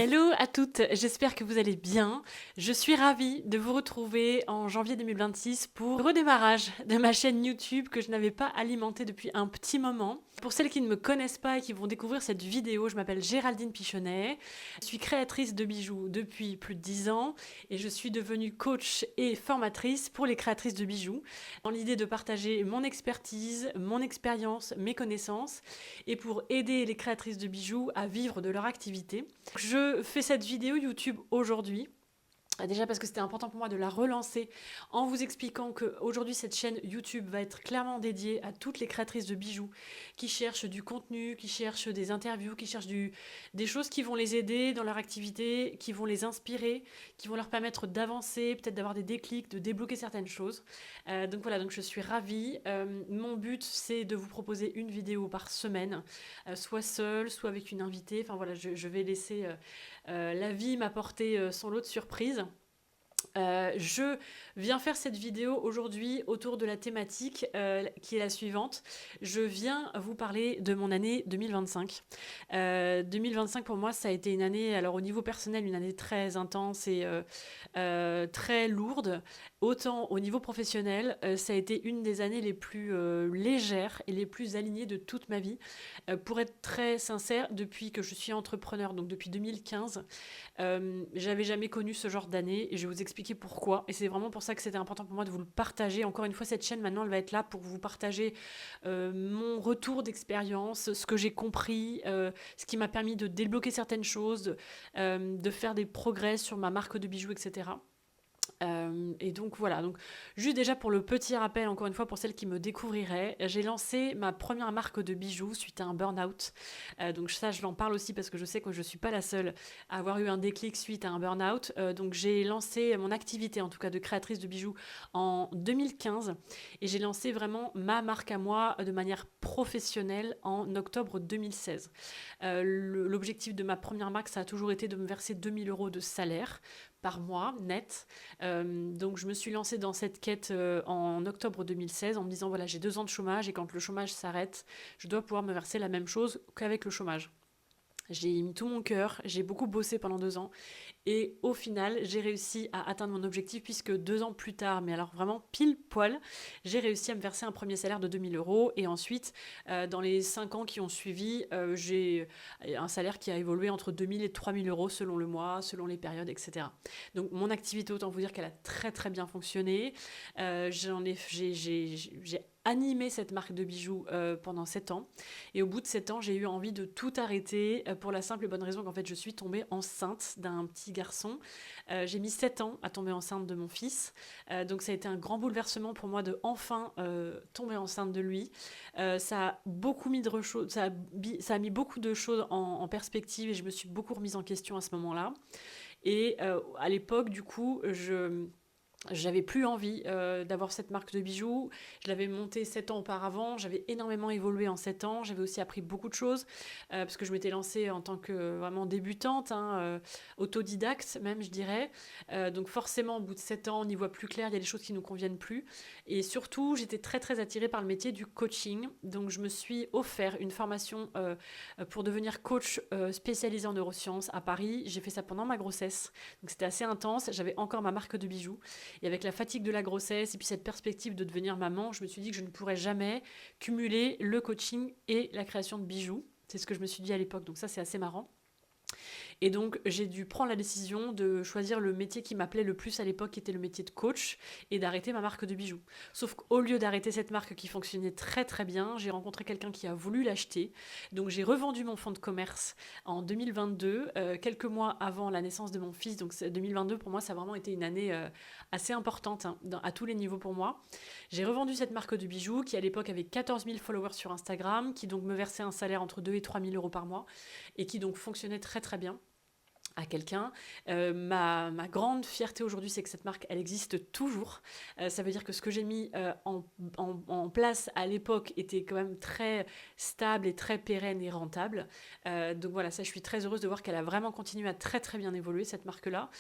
Hello à toutes, j'espère que vous allez bien. Je suis ravie de vous retrouver en janvier 2026 pour le redémarrage de ma chaîne YouTube que je n'avais pas alimentée depuis un petit moment. Pour celles qui ne me connaissent pas et qui vont découvrir cette vidéo, je m'appelle Géraldine Pichonnet. Je suis créatrice de bijoux depuis plus de 10 ans et je suis devenue coach et formatrice pour les créatrices de bijoux dans l'idée de partager mon expertise, mon expérience, mes connaissances et pour aider les créatrices de bijoux à vivre de leur activité. Je fais cette vidéo YouTube aujourd'hui. Déjà parce que c'était important pour moi de la relancer en vous expliquant qu'aujourd'hui cette chaîne YouTube va être clairement dédiée à toutes les créatrices de bijoux qui cherchent du contenu, qui cherchent des interviews, qui cherchent des choses qui vont les aider dans leur activité, qui vont les inspirer, qui vont leur permettre d'avancer, peut-être d'avoir des déclics, de débloquer certaines choses. Donc voilà, donc je suis ravie. Mon but c'est de vous proposer une vidéo par semaine, soit seule, soit avec une invitée. Enfin voilà, je vais laisser la vie m'apporter son lot de surprises. Je viens faire cette vidéo aujourd'hui autour de la thématique qui est la suivante. Je viens vous parler de mon année 2025. 2025 pour moi ça a été une année, alors au niveau personnel, une année très intense et très lourde. Autant au niveau professionnel, ça a été une des années les plus légères et les plus alignées de toute ma vie. Pour être très sincère, depuis que je suis entrepreneur, donc depuis 2015, j'avais jamais connu ce genre d'année et je vais vous expliquer pourquoi. Et c'est vraiment pour ça que c'était important pour moi de vous le partager. Encore une fois, cette chaîne maintenant, elle va être là pour vous partager mon retour d'expérience, ce que j'ai compris, ce qui m'a permis de débloquer certaines choses, de faire des progrès sur ma marque de bijoux, etc. Et donc voilà, donc juste déjà pour le petit rappel, encore une fois pour celles qui me découvriraient, j'ai lancé ma première marque de bijoux suite à un burn-out. Donc ça je l'en parle aussi parce que je sais que je ne suis pas la seule à avoir eu un déclic suite à un burn-out. Donc j'ai lancé mon activité en tout cas de créatrice de bijoux en 2015 et j'ai lancé vraiment ma marque à moi de manière professionnelle en octobre 2016. L'objectif de ma première marque ça a toujours été de me verser 2000 € de salaire par mois net. Donc je me suis lancée dans cette quête en octobre 2016 en me disant voilà j'ai 2 ans de chômage et quand le chômage s'arrête, je dois pouvoir me verser la même chose qu'avec le chômage. J'ai mis tout mon cœur, j'ai beaucoup bossé pendant 2 ans et au final j'ai réussi à atteindre mon objectif puisque 2 ans plus tard, mais alors vraiment pile poil, j'ai réussi à me verser un premier salaire de 2000 € et ensuite dans les 5 ans qui ont suivi, j'ai un salaire qui a évolué entre 2000 et 3000 € selon le mois, selon les périodes, etc. Donc mon activité, autant vous dire qu'elle a très très bien fonctionné. J'ai animé cette marque de bijoux pendant 7 ans. Et au bout de 7 ans, j'ai eu envie de tout arrêter pour la simple et bonne raison qu'en fait, je suis tombée enceinte d'un petit garçon. J'ai mis 7 ans à tomber enceinte de mon fils. Donc ça a été un grand bouleversement pour moi de enfin tomber enceinte de lui. Ça a beaucoup mis de choses, ça a mis beaucoup de choses en perspective et je me suis beaucoup remise en question à ce moment-là. Et à l'époque, du coup, j'avais plus envie d'avoir cette marque de bijoux. Je l'avais montée 7 ans auparavant. J'avais énormément évolué en 7 ans. J'avais aussi appris beaucoup de choses parce que je m'étais lancée en tant que vraiment débutante, autodidacte même, je dirais. Donc forcément, au bout de 7 ans, on y voit plus clair. Il y a des choses qui nous conviennent plus. Et surtout, j'étais très très attirée par le métier du coaching. Donc je me suis offert une formation pour devenir coach spécialisée en neurosciences à Paris. J'ai fait ça pendant ma grossesse. Donc c'était assez intense. J'avais encore ma marque de bijoux. Et avec la fatigue de la grossesse et puis cette perspective de devenir maman, je me suis dit que je ne pourrais jamais cumuler le coaching et la création de bijoux. C'est ce que je me suis dit à l'époque, donc ça c'est assez marrant. Et donc, j'ai dû prendre la décision de choisir le métier qui m'appelait le plus à l'époque, qui était le métier de coach, et d'arrêter ma marque de bijoux. Sauf qu'au lieu d'arrêter cette marque qui fonctionnait très très bien, j'ai rencontré quelqu'un qui a voulu l'acheter. Donc, j'ai revendu mon fonds de commerce en 2022, quelques mois avant la naissance de mon fils. Donc, 2022, pour moi, ça a vraiment été une année assez importante à tous les niveaux pour moi. J'ai revendu cette marque de bijoux qui, à l'époque, avait 14 000 followers sur Instagram, qui donc me versait un salaire entre 2 et 3 000 € par mois, et qui donc fonctionnait très très bien à quelqu'un. Ma grande fierté aujourd'hui, c'est que cette marque, elle existe toujours. Ça veut dire que ce que j'ai mis en place à l'époque était quand même très stable et très pérenne et rentable. Donc voilà, ça, je suis très heureuse de voir qu'elle a vraiment continué à très très bien évoluer, cette marque-là.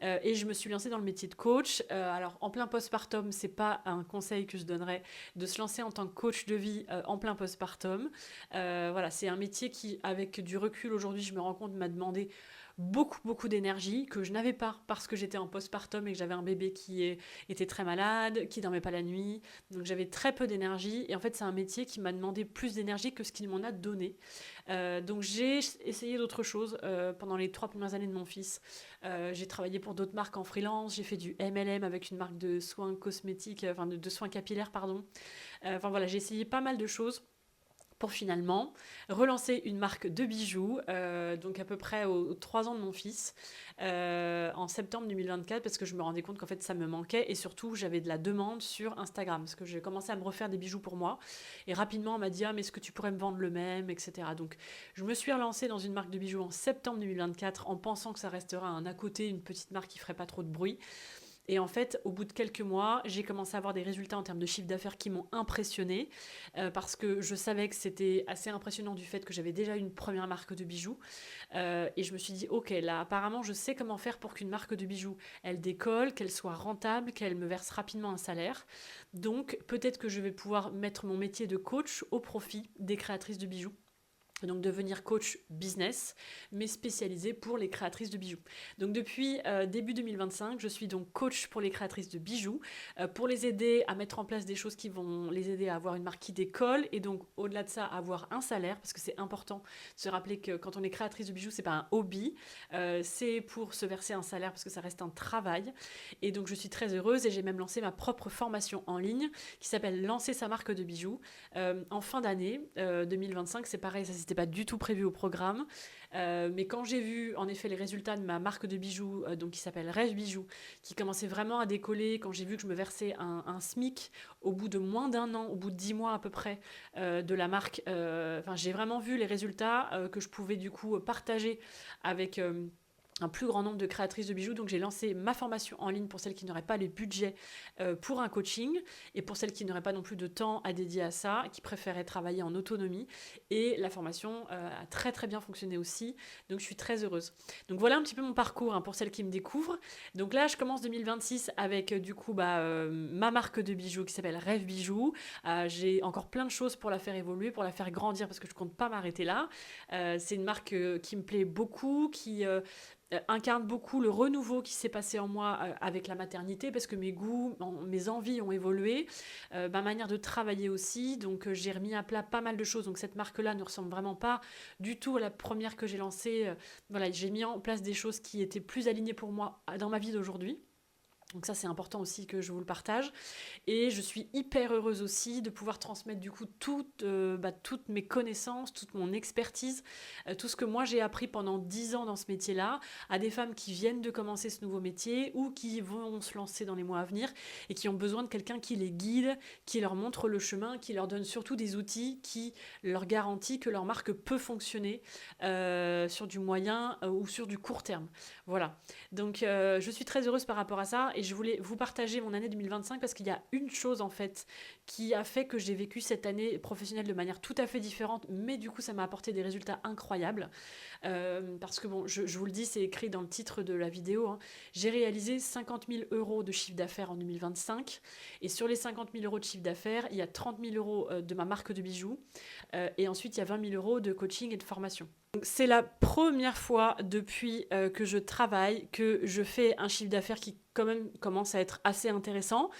Et je me suis lancée dans le métier de coach. Alors, en plein postpartum, c'est pas un conseil que je donnerais de se lancer en tant que coach de vie en plein postpartum. Voilà, c'est un métier qui, avec du recul aujourd'hui, je me rends compte, m'a demandé beaucoup d'énergie que je n'avais pas parce que j'étais en postpartum et que j'avais un bébé était très malade, qui dormait pas la nuit. Donc j'avais très peu d'énergie et en fait c'est un métier qui m'a demandé plus d'énergie que ce qu'il m'en a donné. Donc j'ai essayé d'autres choses pendant les 3 premières années de mon fils. J'ai travaillé pour d'autres marques en freelance, j'ai fait du MLM avec une marque de soins cosmétiques, enfin de soins capillaires, pardon. Enfin voilà, j'ai essayé pas mal de choses pour finalement relancer une marque de bijoux, donc à peu près aux 3 ans de mon fils, en septembre 2024, parce que je me rendais compte qu'en fait ça me manquait et surtout j'avais de la demande sur Instagram, parce que j'ai commencé à me refaire des bijoux pour moi et rapidement on m'a dit ah mais est-ce que tu pourrais me vendre le même, etc. Donc je me suis relancée dans une marque de bijoux en septembre 2024 en pensant que ça restera un à côté, une petite marque qui ferait pas trop de bruit. Et en fait, au bout de quelques mois, j'ai commencé à avoir des résultats en termes de chiffre d'affaires qui m'ont impressionnée parce que je savais que c'était assez impressionnant du fait que j'avais déjà une première marque de bijoux. Et je me suis dit, ok, là, apparemment, je sais comment faire pour qu'une marque de bijoux, elle décolle, qu'elle soit rentable, qu'elle me verse rapidement un salaire. Donc, peut-être que je vais pouvoir mettre mon métier de coach au profit des créatrices de bijoux. Donc devenir coach business, mais spécialisé pour les créatrices de bijoux. Donc depuis début 2025, je suis donc coach pour les créatrices de bijoux, pour les aider à mettre en place des choses qui vont les aider à avoir une marque qui décolle, et donc au-delà de ça, avoir un salaire, parce que c'est important de se rappeler que quand on est créatrice de bijoux, c'est pas un hobby, c'est pour se verser un salaire, parce que ça reste un travail. Et donc je suis très heureuse, et j'ai même lancé ma propre formation en ligne, qui s'appelle Lancer sa marque de bijoux, en fin d'année 2025. C'est pareil, ça c'était pas du tout prévu au programme, mais quand j'ai vu en effet les résultats de ma marque de bijoux, donc qui s'appelle Rêve Bijoux, qui commençait vraiment à décoller, quand j'ai vu que je me versais un SMIC au bout de moins d'1 an, au bout de 10 mois à peu près de la marque, j'ai vraiment vu les résultats que je pouvais du coup partager avec un plus grand nombre de créatrices de bijoux. Donc j'ai lancé ma formation en ligne pour celles qui n'auraient pas les budgets pour un coaching, et pour celles qui n'auraient pas non plus de temps à dédier à ça, qui préféraient travailler en autonomie. Et la formation a très très bien fonctionné aussi, donc je suis très heureuse. Donc voilà un petit peu mon parcours, hein, pour celles qui me découvrent. Donc là je commence 2026 avec du coup ma marque de bijoux qui s'appelle Rêve Bijoux. J'ai encore plein de choses pour la faire évoluer, pour la faire grandir, parce que je compte pas m'arrêter là. C'est une marque qui me plaît beaucoup, qui incarne beaucoup le renouveau qui s'est passé en moi avec la maternité, parce que mes goûts, mes envies ont évolué, ma manière de travailler aussi, donc j'ai remis à plat pas mal de choses. Donc cette marque-là ne ressemble vraiment pas du tout à la première que j'ai lancée. Voilà, j'ai mis en place des choses qui étaient plus alignées pour moi dans ma vie d'aujourd'hui. Donc ça, c'est important aussi que je vous le partage. Et je suis hyper heureuse aussi de pouvoir transmettre du coup toutes mes connaissances, toute mon expertise, tout ce que moi j'ai appris pendant 10 ans dans ce métier-là, à des femmes qui viennent de commencer ce nouveau métier ou qui vont se lancer dans les mois à venir et qui ont besoin de quelqu'un qui les guide, qui leur montre le chemin, qui leur donne surtout des outils qui leur garantit que leur marque peut fonctionner sur du moyen ou sur du court terme. Voilà. Donc je suis très heureuse par rapport à ça, et je voulais vous partager mon année 2025 parce qu'il y a une chose en fait qui a fait que j'ai vécu cette année professionnelle de manière tout à fait différente, mais du coup ça m'a apporté des résultats incroyables. Parce que bon, je vous le dis, c'est écrit dans le titre de la vidéo, hein, j'ai réalisé 50 000 euros de chiffre d'affaires en 2025, et sur les 50 000 euros de chiffre d'affaires, il y a 30 000 euros de ma marque de bijoux, et ensuite il y a 20 000 euros de coaching et de formation. C'est la première fois depuis que je travaille que je fais un chiffre d'affaires qui quand même commence à être assez intéressant.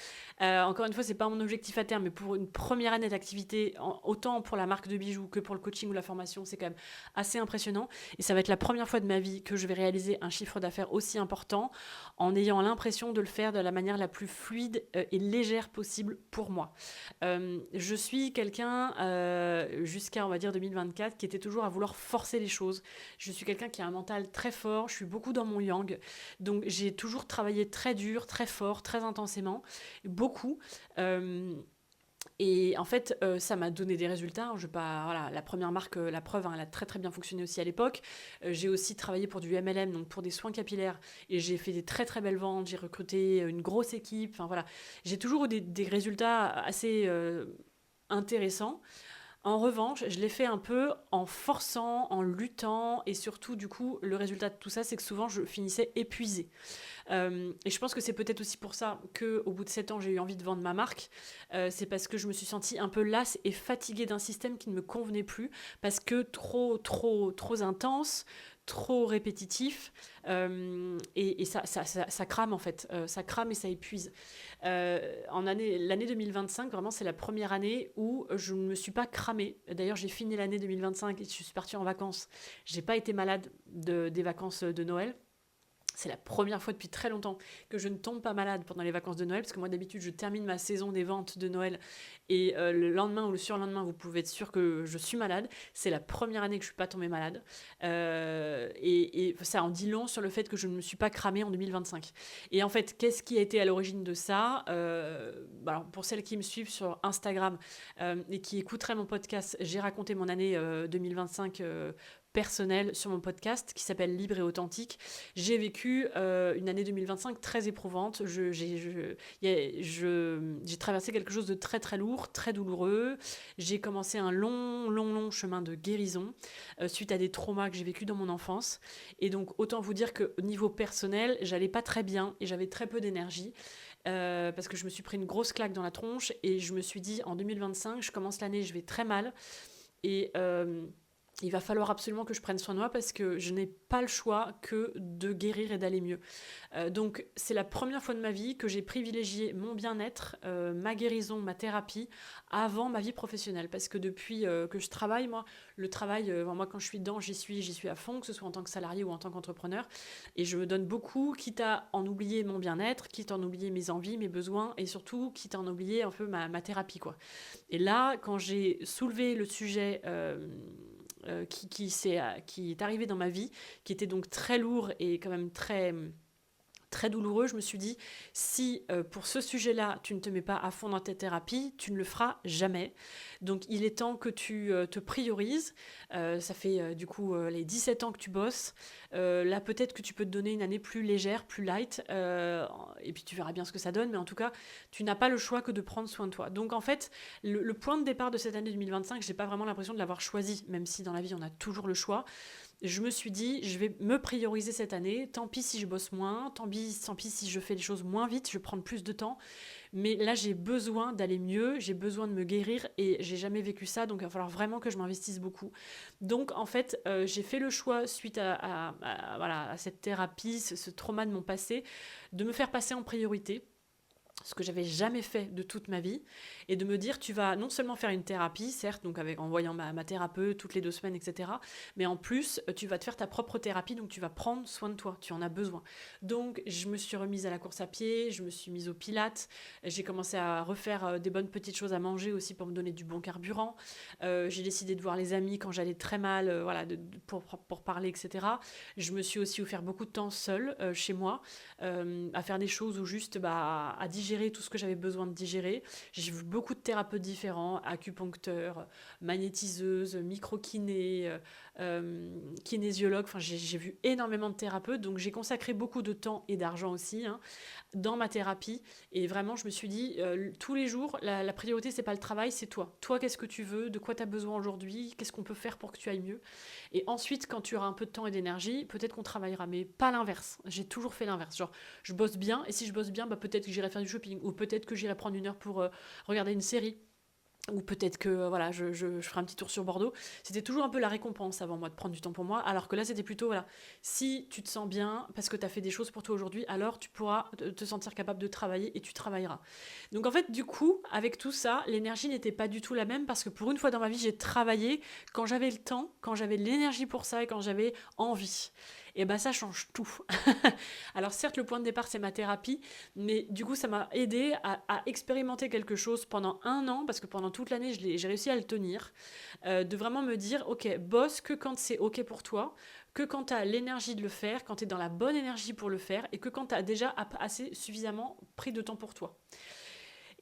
Encore une fois, c'est pas mon objectif à terme, mais pour une première année d'activité, autant pour la marque de bijoux que pour le coaching ou la formation, c'est quand même assez impressionnant. Et ça va être la première fois de ma vie que je vais réaliser un chiffre d'affaires aussi important, en ayant l'impression de le faire de la manière la plus fluide et légère possible pour moi. Je suis quelqu'un, jusqu'à on va dire 2024, qui était toujours à vouloir forcer les choses. Je suis quelqu'un qui a un mental très fort, je suis beaucoup dans mon yang, donc j'ai toujours travaillé très dur, très fort, très intensément, beaucoup. Et en fait, ça m'a donné des résultats. Voilà, la première marque, la preuve, hein, elle a très très bien fonctionné aussi à l'époque. J'ai aussi travaillé pour du MLM, donc pour des soins capillaires, et j'ai fait des très très belles ventes. J'ai recruté une grosse équipe. Enfin voilà, j'ai toujours eu des résultats assez intéressants. En revanche, je l'ai fait un peu en forçant, en luttant, et surtout, du coup, le résultat de tout ça, c'est que souvent, je finissais épuisée. Et je pense que c'est peut-être aussi pour ça qu'au bout de 7 ans, j'ai eu envie de vendre ma marque. C'est parce que je me suis sentie un peu lasse et fatiguée d'un système qui ne me convenait plus, parce que trop intense, trop répétitif et ça crame en fait. Ça crame et ça épuise. L'année 2025, vraiment, c'est la première année où je ne me suis pas cramée. D'ailleurs, j'ai fini l'année 2025 et je suis partie en vacances. J'ai pas été malade des vacances de Noël. C'est la première fois depuis très longtemps que je ne tombe pas malade pendant les vacances de Noël, parce que moi d'habitude je termine ma saison des ventes de Noël et le lendemain ou le surlendemain vous pouvez être sûr que je suis malade. C'est la première année que je ne suis pas tombée malade et ça en dit long sur le fait que je ne me suis pas cramée en 2025. Et en fait, qu'est-ce qui a été à l'origine de ça alors pour celles qui me suivent sur Instagram et qui écouteraient mon podcast, j'ai raconté mon année 2025 personnelle sur mon podcast qui s'appelle Libre et Authentique. J'ai vécu une année 2025 très éprouvante. J'ai traversé quelque chose de très très lourd, très douloureux. J'ai commencé un long chemin de guérison suite à des traumas que j'ai vécus dans mon enfance. Et donc autant vous dire qu'au niveau personnel, j'allais pas très bien et j'avais très peu d'énergie. Parce que je me suis pris une grosse claque dans la tronche et je me suis dit en 2025, je commence l'année, je vais très mal et il va falloir absolument que je prenne soin de moi parce que je n'ai pas le choix que de guérir et d'aller mieux. Donc c'est la première fois de ma vie que j'ai privilégié mon bien-être, ma guérison, ma thérapie avant ma vie professionnelle. Parce que depuis que je travaille, moi, le travail, moi quand je suis dedans, j'y suis à fond, que ce soit en tant que salarié ou en tant qu'entrepreneur. Et je me donne beaucoup, quitte à en oublier mon bien-être, quitte à en oublier mes envies, mes besoins et surtout quitte à en oublier un peu ma thérapie, quoi. Et là, quand j'ai soulevé le sujet qui est arrivé dans ma vie, qui était donc très lourd et quand même très douloureux, je me suis dit, si pour ce sujet-là, tu ne te mets pas à fond dans ta thérapie, tu ne le feras jamais. Donc il est temps que tu te priorises. Ça fait du coup les 17 ans que tu bosses. Là, peut-être que tu peux te donner une année plus légère, plus light, et puis tu verras bien ce que ça donne, mais en tout cas, tu n'as pas le choix que de prendre soin de toi. Donc en fait, le point de départ de cette année 2025, j'ai pas vraiment l'impression de l'avoir choisi, même si dans la vie, on a toujours le choix. Je me suis dit, je vais me prioriser cette année. Tant pis si je bosse moins, tant pis si je fais les choses moins vite, je vais prendre plus de temps. Mais là, j'ai besoin d'aller mieux, j'ai besoin de me guérir et j'ai jamais vécu ça, donc il va falloir vraiment que je m'investisse beaucoup. Donc en fait, j'ai fait le choix, suite voilà, à cette thérapie, ce trauma de mon passé, de me faire passer en priorité, ce que j'avais jamais fait de toute ma vie, et de me dire, tu vas non seulement faire une thérapie, certes, donc en voyant ma thérapeute toutes les 2 semaines, etc., mais en plus, tu vas te faire ta propre thérapie, donc tu vas prendre soin de toi, tu en as besoin. Donc, je me suis remise à la course à pied, je me suis mise au pilates, j'ai commencé à refaire des bonnes petites choses à manger aussi pour me donner du bon carburant, j'ai décidé de voir les amis quand j'allais très mal, voilà, pour parler, etc. Je me suis aussi offert beaucoup de temps seule, chez moi, à faire des choses ou juste à digérer tout ce que j'avais besoin de digérer. J'ai vu beaucoup de thérapeutes différents, acupuncteurs, magnétiseuses, micro-kinés, kinésiologues, enfin j'ai vu énormément de thérapeutes, donc j'ai consacré beaucoup de temps et d'argent aussi dans ma thérapie, et vraiment je me suis dit tous les jours, la priorité c'est pas le travail, c'est toi. Toi, qu'est-ce que tu veux, de quoi tu as besoin aujourd'hui, qu'est-ce qu'on peut faire pour que tu ailles mieux, et ensuite quand tu auras un peu de temps et d'énergie, peut-être qu'on travaillera, mais pas l'inverse. J'ai toujours fait l'inverse, genre je bosse bien, et si je bosse bien, peut-être que j'irai faire du shopping, ou peut-être que j'irai prendre 1 heure pour regarder une série, ou peut-être que voilà, je ferai un petit tour sur Bordeaux. C'était toujours un peu la récompense avant moi de prendre du temps pour moi, alors que là c'était plutôt voilà, si tu te sens bien parce que tu as fait des choses pour toi aujourd'hui, alors tu pourras te sentir capable de travailler et tu travailleras. Donc en fait, du coup, avec tout ça, l'énergie n'était pas du tout la même, parce que pour une fois dans ma vie, j'ai travaillé quand j'avais le temps, quand j'avais l'énergie pour ça et quand j'avais envie. Et ben ça change tout. Alors certes, le point de départ c'est ma thérapie, mais du coup ça m'a aidé à expérimenter quelque chose pendant 1 an, parce que pendant toute l'année j'ai réussi à le tenir, de vraiment me dire ok, bosse que quand c'est ok pour toi, que quand tu as l'énergie de le faire, quand tu es dans la bonne énergie pour le faire, et que quand tu as déjà assez suffisamment pris de temps pour toi.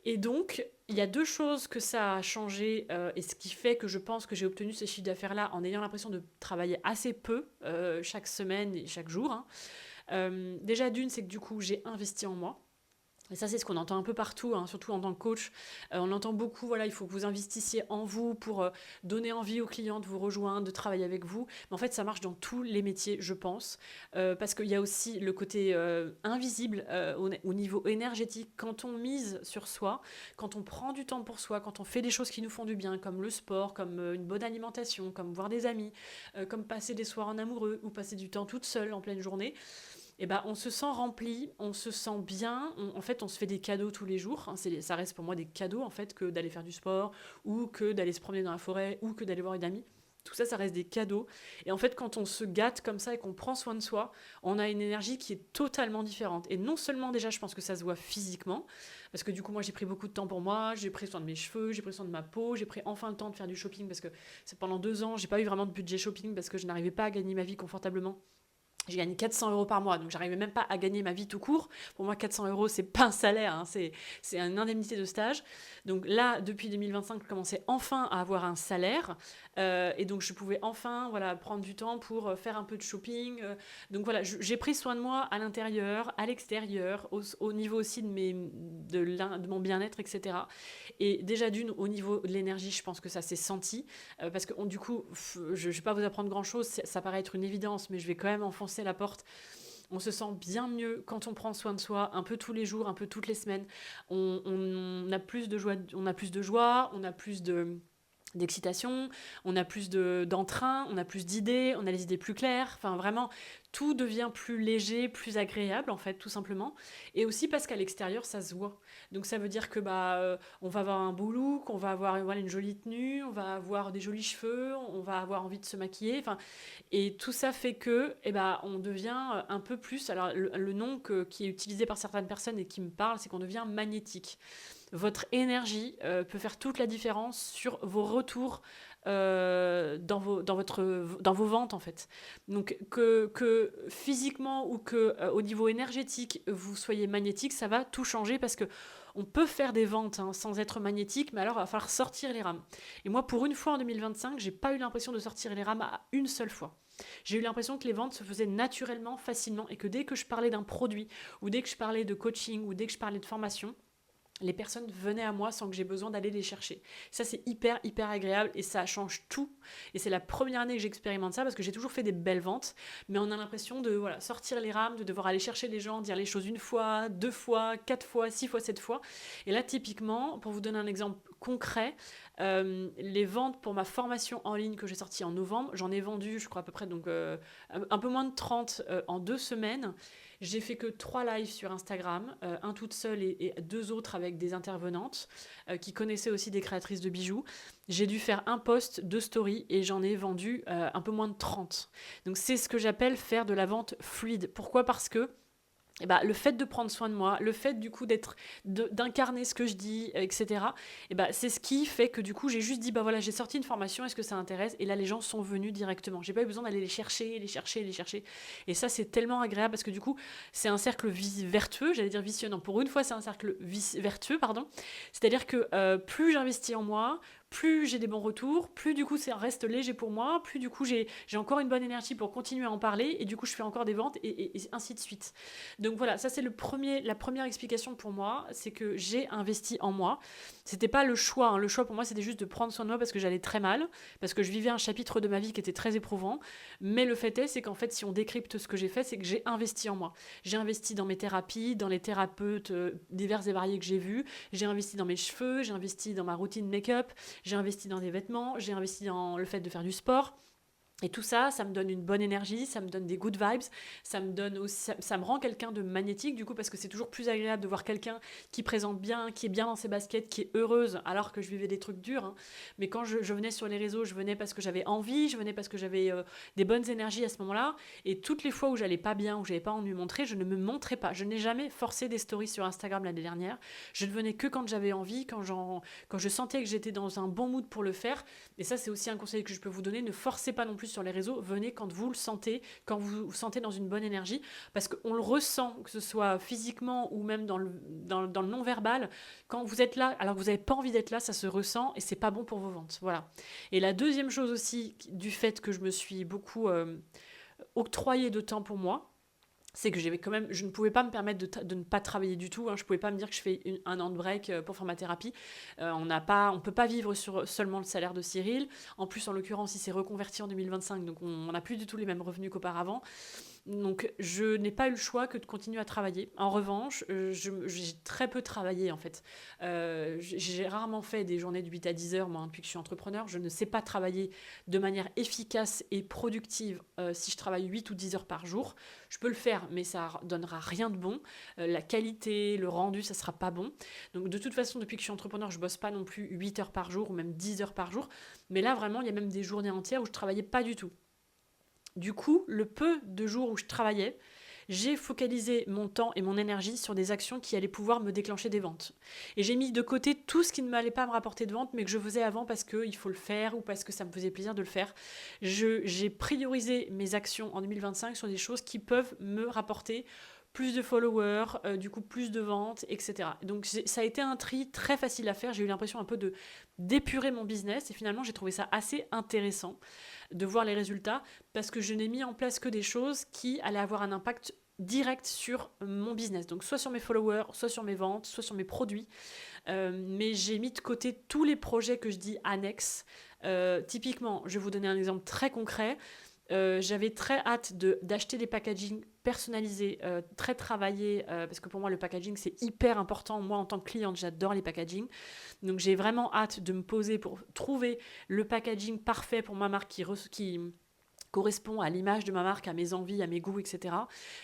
Et donc, il y a 2 choses que ça a changé, et ce qui fait que je pense que j'ai obtenu ce chiffre d'affaires-là en ayant l'impression de travailler assez peu chaque semaine et chaque jour. Déjà d'une, c'est que du coup, j'ai investi en moi. Et ça, c'est ce qu'on entend un peu partout, hein, surtout en tant que coach. On entend beaucoup, voilà, il faut que vous investissiez en vous pour donner envie aux clients de vous rejoindre, de travailler avec vous. Mais en fait, ça marche dans tous les métiers, je pense. Parce qu'il y a aussi le côté invisible au niveau énergétique. Quand on mise sur soi, quand on prend du temps pour soi, quand on fait des choses qui nous font du bien, comme le sport, comme une bonne alimentation, comme voir des amis, comme passer des soirs en amoureux ou passer du temps toute seule en pleine journée, et ben, on se sent rempli, on se sent bien. En fait, on se fait des cadeaux tous les jours. Hein, ça reste pour moi des cadeaux en fait que d'aller faire du sport ou que d'aller se promener dans la forêt ou que d'aller voir une amie. Tout ça, ça reste des cadeaux. Et en fait, quand on se gâte comme ça et qu'on prend soin de soi, on a une énergie qui est totalement différente. Et non seulement déjà, je pense que ça se voit physiquement, parce que du coup, moi, j'ai pris beaucoup de temps pour moi, j'ai pris soin de mes cheveux, j'ai pris soin de ma peau, j'ai pris enfin le temps de faire du shopping, parce que c'est pendant 2 ans, j'ai pas eu vraiment de budget shopping parce que je n'arrivais pas à gagner ma vie confortablement. Je gagne 400 euros par mois, donc j'arrivais même pas à gagner ma vie tout court. Pour moi, 400 euros, c'est pas un salaire, hein, c'est une indemnité de stage. Donc là, depuis 2025, je commençais enfin à avoir un salaire. Et donc, je pouvais enfin voilà, prendre du temps pour faire un peu de shopping. Donc voilà, j'ai pris soin de moi à l'intérieur, à l'extérieur, au niveau aussi de mon bien-être, etc. Et déjà d'une, au niveau de l'énergie, je pense que ça s'est senti. Parce que du coup, je ne vais pas vous apprendre grand-chose, ça paraît être une évidence, mais je vais quand même enfoncer la porte. On se sent bien mieux quand on prend soin de soi, un peu tous les jours, un peu toutes les semaines. On a plus de joie, on a plus d'excitation, on a plus d'entrain, on a plus d'idées, on a les idées plus claires. Enfin, vraiment, tout devient plus léger, plus agréable, en fait, tout simplement. Et aussi parce qu'à l'extérieur, ça se voit. Donc, ça veut dire que on va avoir un beau look, on va avoir voilà, une jolie tenue, on va avoir des jolis cheveux, on va avoir envie de se maquiller. Enfin, et tout ça fait que, on devient un peu plus. Alors, le nom qui est utilisé par certaines personnes et qui me parle, c'est qu'on devient magnétique. Votre énergie peut faire toute la différence sur vos retours dans vos ventes en fait. Donc que physiquement ou que au niveau énergétique vous soyez magnétique, ça va tout changer parce que on peut faire des ventes sans être magnétique, mais alors il va falloir sortir les rames. Et moi, pour une fois en 2025, j'ai pas eu l'impression de sortir les rames à une seule fois. J'ai eu l'impression que les ventes se faisaient naturellement, facilement, et que dès que je parlais d'un produit, ou dès que je parlais de coaching, ou dès que je parlais de formation, les personnes venaient à moi sans que j'ai besoin d'aller les chercher. Ça, c'est hyper, hyper agréable et ça change tout. Et c'est la première année que j'expérimente ça parce que j'ai toujours fait des belles ventes, mais on a l'impression de voilà, sortir les rames, de devoir aller chercher les gens, dire les choses une fois, 2 fois, 4 fois, 6 fois, 7 fois. Et là, typiquement, pour vous donner un exemple concret, les ventes pour ma formation en ligne que j'ai sortie en novembre, j'en ai vendu, je crois à peu près, donc un peu moins de 30 en 2 semaines. J'ai fait que 3 lives sur Instagram, un toute seule et 2 autres avec des intervenantes qui connaissaient aussi des créatrices de bijoux. J'ai dû faire un post, 2 stories et j'en ai vendu un peu moins de 30. Donc c'est ce que j'appelle faire de la vente fluide. Pourquoi ? Parce que le fait de prendre soin de moi, le fait du coup d'incarner ce que je dis, etc. C'est ce qui fait que du coup j'ai juste dit voilà, j'ai sorti une formation, est-ce que ça intéresse ? Et là les gens sont venus directement. J'ai pas eu besoin d'aller les chercher, les chercher, les chercher. Et ça c'est tellement agréable parce que du coup c'est un cercle vertueux, j'allais dire vicieux. Non, pour une fois c'est un cercle vertueux, pardon. C'est-à-dire que plus j'investis en moi, plus j'ai des bons retours, plus du coup ça reste léger pour moi, plus du coup j'ai encore une bonne énergie pour continuer à en parler et du coup je fais encore des ventes et ainsi de suite. Donc voilà, ça c'est la première explication pour moi, c'est que j'ai investi en moi. C'était pas le choix, hein. Le choix pour moi c'était juste de prendre soin de moi parce que j'allais très mal, parce que je vivais un chapitre de ma vie qui était très éprouvant. Mais le fait est, c'est qu'en fait si on décrypte ce que j'ai fait, c'est que j'ai investi en moi. J'ai investi dans mes thérapies, dans les thérapeutes divers et variés que j'ai vus, j'ai investi dans mes cheveux, j'ai investi dans ma routine make-up, j'ai investi dans des vêtements, j'ai investi dans le fait de faire du sport. Et tout ça, ça me donne une bonne énergie, ça me donne des good vibes, ça me rend quelqu'un de magnétique du coup parce que c'est toujours plus agréable de voir quelqu'un qui présente bien, qui est bien dans ses baskets, qui est heureuse alors que je vivais des trucs durs. Hein. Mais quand je venais sur les réseaux, je venais parce que j'avais envie, je venais parce que j'avais des bonnes énergies à ce moment-là. Et toutes les fois où j'allais pas bien, où j'avais pas envie de me montrer, je ne me montrais pas. Je n'ai jamais forcé des stories sur Instagram l'année dernière. Je ne venais que quand j'avais envie, quand je sentais que j'étais dans un bon mood pour le faire. Et ça, c'est aussi un conseil que je peux vous donner. Ne forcez pas non plus sur les réseaux, venez quand vous le sentez, quand vous vous sentez dans une bonne énergie, parce qu'on le ressent, que ce soit physiquement ou même dans le non-verbal, quand vous êtes là, alors que vous n'avez pas envie d'être là, ça se ressent et c'est pas bon pour vos ventes. Voilà. Et la deuxième chose aussi, du fait que je me suis beaucoup octroyé de temps pour moi, c'est que je ne pouvais pas me permettre de ne pas travailler du tout. Hein. Je ne pouvais pas me dire que je fais un an de break pour faire ma thérapie. On ne peut pas vivre sur seulement le salaire de Cyril. En plus, en l'occurrence, il s'est reconverti en 2025, donc on n'a plus du tout les mêmes revenus qu'auparavant. Donc je n'ai pas eu le choix que de continuer à travailler. En revanche, j'ai très peu travaillé en fait. J'ai rarement fait des journées de 8 à 10 heures, moi, depuis que je suis entrepreneur. Je ne sais pas travailler de manière efficace et productive si je travaille 8 ou 10 heures par jour. Je peux le faire, mais ça donnera rien de bon. La qualité, le rendu, ça sera pas bon. Donc de toute façon, depuis que je suis entrepreneur, je bosse pas non plus 8 heures par jour ou même 10 heures par jour. Mais là, vraiment, il y a même des journées entières où je travaillais pas du tout. Du coup, le peu de jours où je travaillais, j'ai focalisé mon temps et mon énergie sur des actions qui allaient pouvoir me déclencher des ventes. Et j'ai mis de côté tout ce qui ne m'allait pas me rapporter de ventes, mais que je faisais avant parce qu'il faut le faire ou parce que ça me faisait plaisir de le faire. J'ai priorisé mes actions en 2025 sur des choses qui peuvent me rapporter plus de followers, du coup plus de ventes, etc. Donc ça a été un tri très facile à faire. J'ai eu l'impression un peu d'épurer mon business et finalement j'ai trouvé ça assez intéressant de voir les résultats parce que je n'ai mis en place que des choses qui allaient avoir un impact direct sur mon business. Donc soit sur mes followers, soit sur mes ventes, soit sur mes produits. Mais j'ai mis de côté tous les projets que je dis annexes. Typiquement, je vais vous donner un exemple très concret. J'avais très hâte d'acheter des packaging personnalisés, très travaillés, parce que pour moi le packaging c'est hyper important. Moi en tant que cliente j'adore les packaging, donc j'ai vraiment hâte de me poser pour trouver le packaging parfait pour ma marque qui correspond à l'image de ma marque, à mes envies, à mes goûts, etc.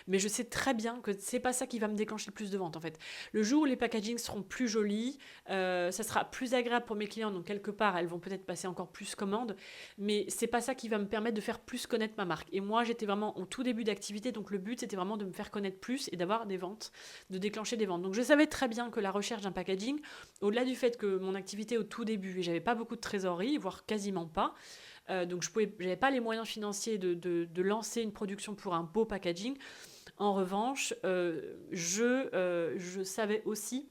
Mais je sais très bien que c'est pas ça qui va me déclencher le plus de ventes en fait. Le jour où les packagings seront plus jolis, ça sera plus agréable pour mes clients, donc quelque part elles vont peut-être passer encore plus commandes, mais c'est pas ça qui va me permettre de faire plus connaître ma marque. Et moi j'étais vraiment au tout début d'activité, donc le but c'était vraiment de me faire connaître plus et d'avoir des ventes, de déclencher des ventes. Donc je savais très bien que la recherche d'un packaging, au-delà du fait que mon activité au tout début, et j'avais pas beaucoup de trésorerie, voire quasiment pas, donc je n'avais pas les moyens financiers de lancer une production pour un beau packaging. En revanche, je savais aussi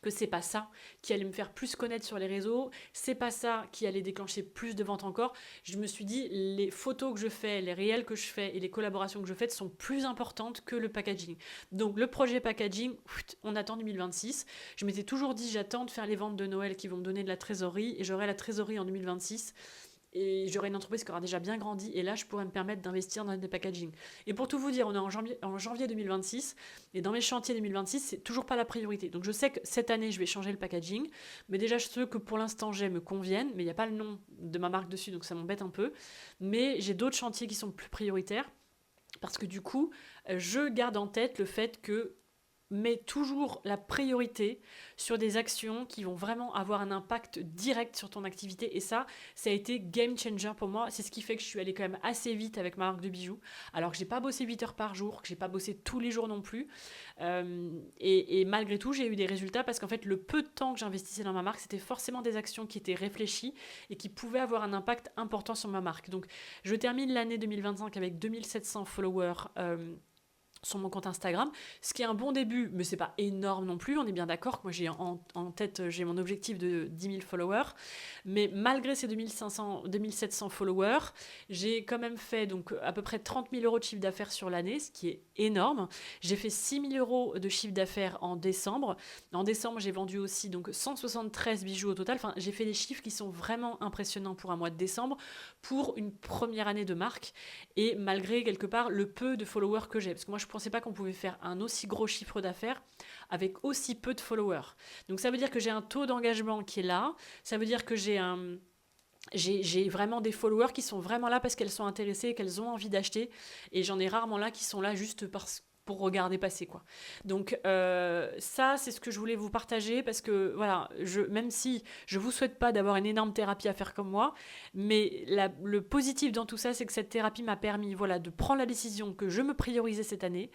que c'est pas ça qui allait me faire plus connaître sur les réseaux, c'est pas ça qui allait déclencher plus de ventes encore. Je me suis dit, les photos que je fais, les réels que je fais et les collaborations que je fais sont plus importantes que le packaging. Donc le projet packaging, on attend 2026. Je m'étais toujours dit, j'attends de faire les ventes de Noël qui vont me donner de la trésorerie et j'aurai la trésorerie en 2026. Et j'aurai une entreprise qui aura déjà bien grandi et là je pourrais me permettre d'investir dans des packaging. Et pour tout vous dire, on est en janvier 2026 et dans mes chantiers 2026 c'est toujours pas la priorité. Donc je sais que cette année je vais changer le packaging, mais déjà ceux que pour l'instant j'ai me conviennent, mais il n'y a pas le nom de ma marque dessus donc ça m'embête un peu. Mais j'ai d'autres chantiers qui sont plus prioritaires parce que du coup je garde en tête le fait que mets toujours la priorité sur des actions qui vont vraiment avoir un impact direct sur ton activité. Et ça a été game changer pour moi. C'est ce qui fait que je suis allée quand même assez vite avec ma marque de bijoux. Alors que j'ai pas bossé 8 heures par jour, que j'ai pas bossé tous les jours non plus. Et malgré tout, j'ai eu des résultats parce qu'en fait, le peu de temps que j'investissais dans ma marque, c'était forcément des actions qui étaient réfléchies et qui pouvaient avoir un impact important sur ma marque. Donc, je termine l'année 2025 avec 2700 followers sur mon compte Instagram, ce qui est un bon début, mais c'est pas énorme non plus, on est bien d'accord que moi j'ai en tête, j'ai mon objectif de 10 000 followers, mais malgré ces 2700 followers, j'ai quand même fait donc à peu près 30 000 euros de chiffre d'affaires sur l'année, ce qui est énorme. J'ai fait 6 000 euros de chiffre d'affaires en décembre. En décembre, j'ai vendu aussi donc 173 bijoux au total. Enfin, j'ai fait des chiffres qui sont vraiment impressionnants pour un mois de décembre, pour une première année de marque, et malgré quelque part le peu de followers que j'ai, parce que moi je pensais pas qu'on pouvait faire un aussi gros chiffre d'affaires avec aussi peu de followers. Donc ça veut dire que j'ai un taux d'engagement qui est là, ça veut dire que j'ai vraiment des followers qui sont vraiment là parce qu'elles sont intéressées, qu'elles ont envie d'acheter, et j'en ai rarement là qui sont là juste pour regarder passer quoi. Donc ça c'est ce que je voulais vous partager parce que voilà, même si je vous souhaite pas d'avoir une énorme thérapie à faire comme moi, mais le positif dans tout ça c'est que cette thérapie m'a permis voilà de prendre la décision que je me priorisais cette année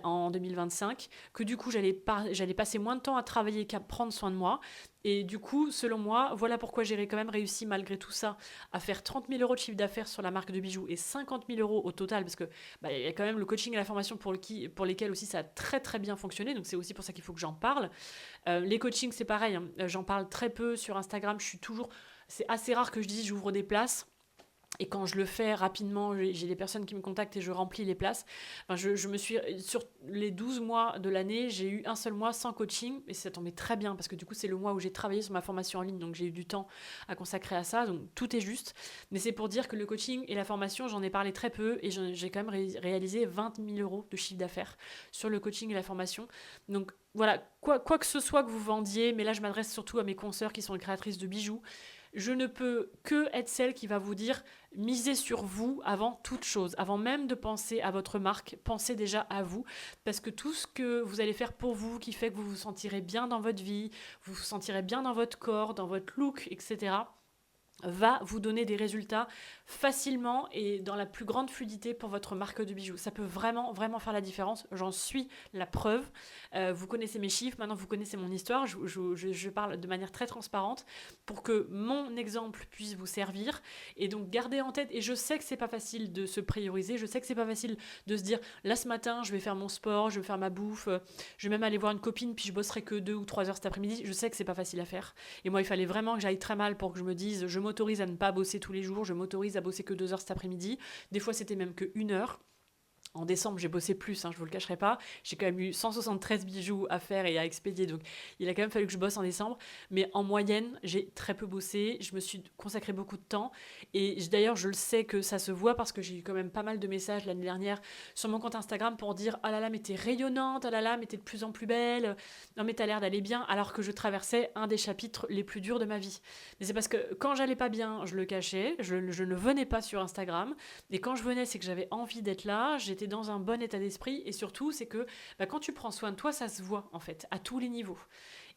en 2025, que du coup j'allais passer moins de temps à travailler qu'à prendre soin de moi. Et du coup, selon moi, voilà pourquoi j'ai quand même réussi malgré tout ça à faire 30 000 euros de chiffre d'affaires sur la marque de bijoux et 50 000 euros au total, parce que y a quand même le coaching et la formation pour lesquels aussi ça a très très bien fonctionné, donc c'est aussi pour ça qu'il faut que j'en parle. Les coachings c'est pareil, hein, j'en parle très peu sur Instagram, c'est assez rare que je dise j'ouvre des places. Et quand je le fais rapidement, j'ai des personnes qui me contactent et je remplis les places. Enfin, je me suis, sur les 12 mois de l'année, j'ai eu un seul mois sans coaching. Et ça tombait très bien parce que du coup, c'est le mois où j'ai travaillé sur ma formation en ligne. Donc, j'ai eu du temps à consacrer à ça. Donc, tout est juste. Mais c'est pour dire que le coaching et la formation, j'en ai parlé très peu. Et j'ai quand même réalisé 20 000 euros de chiffre d'affaires sur le coaching et la formation. Donc, voilà, quoi que ce soit que vous vendiez, mais là, je m'adresse surtout à mes consoeurs qui sont les créatrices de bijoux. Je ne peux que être celle qui va vous dire misez sur vous avant toute chose. Avant même de penser à votre marque, pensez déjà à vous. Parce que tout ce que vous allez faire pour vous, qui fait que vous vous sentirez bien dans votre vie, vous vous sentirez bien dans votre corps, dans votre look, etc., va vous donner des résultats facilement et dans la plus grande fluidité pour votre marque de bijoux. Ça peut vraiment, vraiment faire la différence. J'en suis la preuve. Vous connaissez mes chiffres, maintenant vous connaissez mon histoire. Je parle de manière très transparente pour que mon exemple puisse vous servir. Et donc gardez en tête, et je sais que c'est pas facile de se prioriser, je sais que c'est pas facile de se dire là ce matin je vais faire mon sport, je vais faire ma bouffe, je vais même aller voir une copine puis je bosserai que 2 ou 3 heures cet après-midi. Je sais que c'est pas facile à faire. Et moi il fallait vraiment que j'aille très mal pour que je me dise je m'autorise à ne pas bosser tous les jours, je m'autorise à bosser que 2 heures cet après-midi. Des fois, c'était même que 1 heure. En décembre, j'ai bossé plus, je vous le cacherai pas. J'ai quand même eu 173 bijoux à faire et à expédier, donc il a quand même fallu que je bosse en décembre. Mais en moyenne, j'ai très peu bossé, je me suis consacré beaucoup de temps. Et d'ailleurs, je le sais que ça se voit parce que j'ai eu quand même pas mal de messages l'année dernière sur mon compte Instagram pour dire « Ah là là, mais t'es rayonnante, ah là là, mais t'es de plus en plus belle, non mais t'as l'air d'aller bien », alors que je traversais un des chapitres les plus durs de ma vie. Mais c'est parce que quand j'allais pas bien, je le cachais, je ne venais pas sur Instagram. Et quand je venais, c'est que j'avais envie d'être là, j'étais dans un bon état d'esprit, et surtout c'est que quand tu prends soin de toi, ça se voit en fait à tous les niveaux.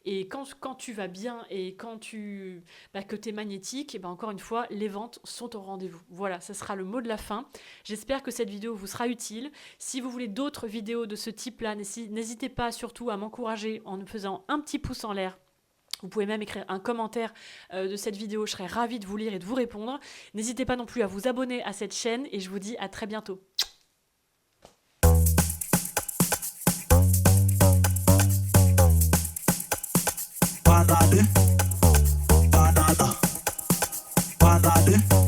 Et quand tu vas bien et quand que tu es magnétique, et encore une fois, les ventes sont au rendez-vous. Voilà, ça sera le mot de la fin. J'espère que cette vidéo vous sera utile. Si vous voulez d'autres vidéos de ce type-là, n'hésitez pas surtout à m'encourager en me faisant un petit pouce en l'air. Vous pouvez même écrire un commentaire de cette vidéo, je serai ravie de vous lire et de vous répondre. N'hésitez pas non plus à vous abonner à cette chaîne et je vous dis à très bientôt. Banana, banana, banana.